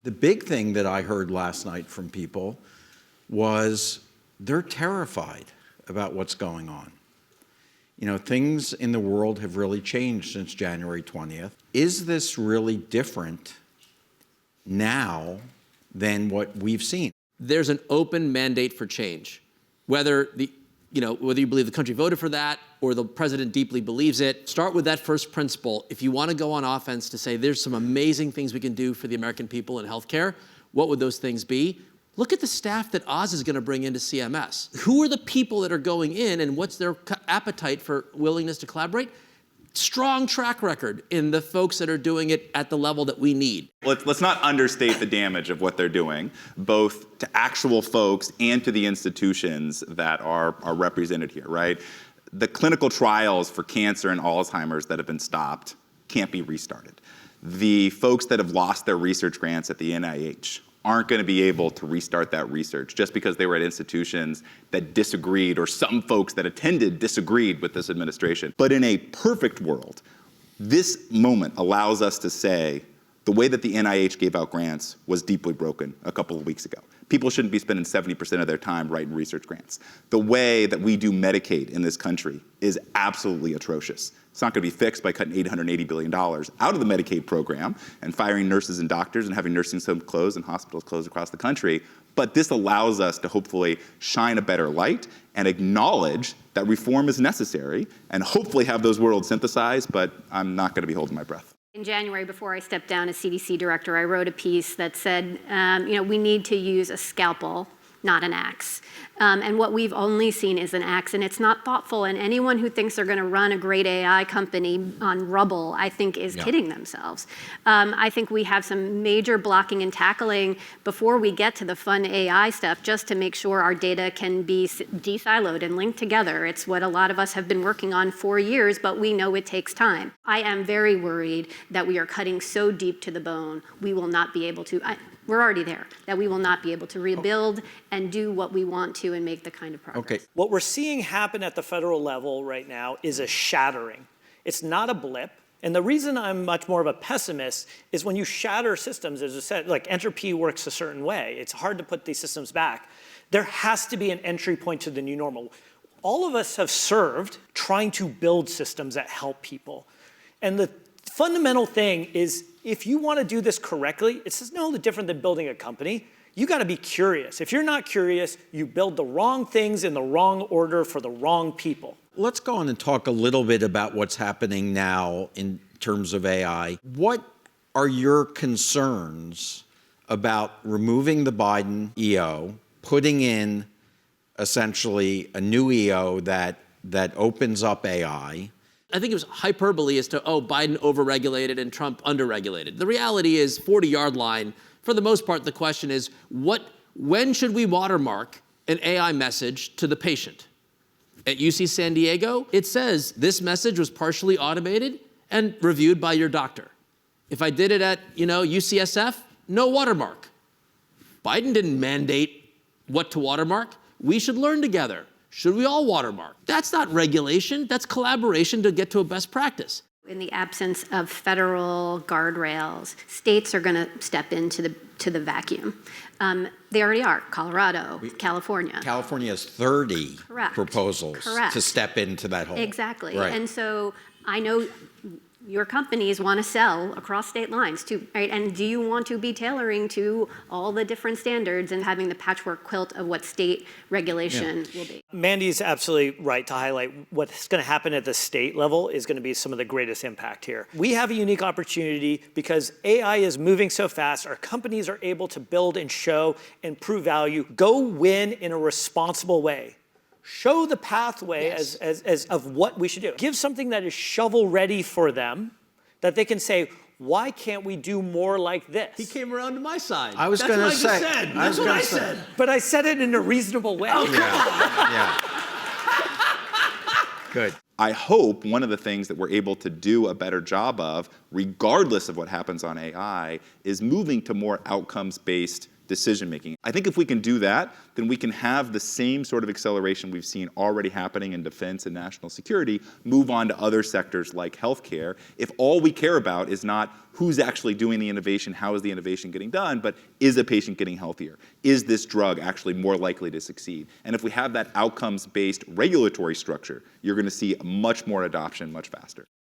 The big thing that I heard last night from people was they're terrified about what's going on. You know, things in the world have really changed since January 20th. Is this really different now than what we've seen? There's an open mandate for change. Whether you believe the country voted for that or the president deeply believes it, start with that first principle. If you want to go on offense to say there's some amazing things we can do for the American people in healthcare, what would those things be? Look at the staff that Oz is going to bring into CMS. Who are the people that are going in and what's their appetite for willingness to collaborate? Strong track record in the folks that are doing it at the level that we need. Let's not understate the damage of what they're doing, both to actual folks and to the institutions that are represented here, right? The clinical trials for cancer and Alzheimer's that have been stopped can't be restarted. The folks that have lost their research grants at the NIH aren't going to be able to restart that research just because they were at institutions that disagreed, or some folks that attended disagreed with this administration. But in a perfect world, this moment allows us to say the way that the NIH gave out grants was deeply broken a couple of weeks ago. People shouldn't be spending 70% of their time writing research grants. The way that we do Medicaid in this country is absolutely atrocious. It's not going to be fixed by cutting $880 billion out of the Medicaid program and firing nurses and doctors and having nursing homes closed and hospitals closed across the country. But this allows us to hopefully shine a better light and acknowledge that reform is necessary and hopefully have those worlds synthesized, but I'm not going to be holding my breath. In January, before I stepped down as CDC director, I wrote a piece that said, we need to use a scalpel, not an axe. And what we've only seen is an axe, and it's not thoughtful. And anyone who thinks they're going to run a great AI company on rubble, I think, is kidding themselves. I think we have some major blocking and tackling before we get to the fun AI stuff, just to make sure our data can be de-siloed and linked together. It's what a lot of us have been working on for years, but we know it takes time. I am very worried that we are cutting so deep to the bone, we will not be able to. We're already there, that we will not be able to rebuild and do what we want to and make the kind of progress. Okay. What we're seeing happen at the federal level right now is a shattering. It's not a blip. And the reason I'm much more of a pessimist is when you shatter systems, as I said, like entropy works a certain way. It's hard to put these systems back. There has to be an entry point to the new normal. All of us have served trying to build systems that help people. And the fundamental thing is, if you want to do this correctly, it's no different than building a company. You got to be curious. If you're not curious, you build the wrong things in the wrong order for the wrong people. Let's go on and talk a little bit about what's happening now in terms of AI. What are your concerns about removing the Biden EO, putting in essentially a new EO that opens up AI? I think it was hyperbole as to, Biden overregulated and Trump underregulated. The reality is 40-yard line. For the most part, the question is, when should we watermark an AI message to the patient? At UC San Diego, it says this message was partially automated and reviewed by your doctor. If I did it at, UCSF, no watermark. Biden didn't mandate what to watermark. We should learn together. Should we all watermark? That's not regulation. That's collaboration to get to a best practice. In the absence of federal guardrails, states are going to step into the vacuum. They already are. Colorado, California. California has 30 proposals Correct. to step into that hole. Exactly. Right. And so I know your companies want to sell across state lines too, right? And do you want to be tailoring to all the different standards and having the patchwork quilt of what state regulation will be? Mandy's absolutely right to highlight what's going to happen at the state level is going to be some of the greatest impact here. We have a unique opportunity because AI is moving so fast. Our companies are able to build and show and prove value. Go win in a responsible way. Show the pathway as of what we should do. Give something that is shovel ready for them, that they can say, why can't we do more like this? He came around to my side. I was going to say. That's what I said. But I said it in a reasonable way. Oh, Yeah. Good. I hope one of the things that we're able to do a better job of, regardless of what happens on AI, is moving to more outcomes-based decision making. I think if we can do that, then we can have the same sort of acceleration we've seen already happening in defense and national security move on to other sectors like healthcare. If all we care about is not who's actually doing the innovation, how is the innovation getting done, but is a patient getting healthier? Is this drug actually more likely to succeed? And if we have that outcomes-based regulatory structure, you're going to see much more adoption much faster.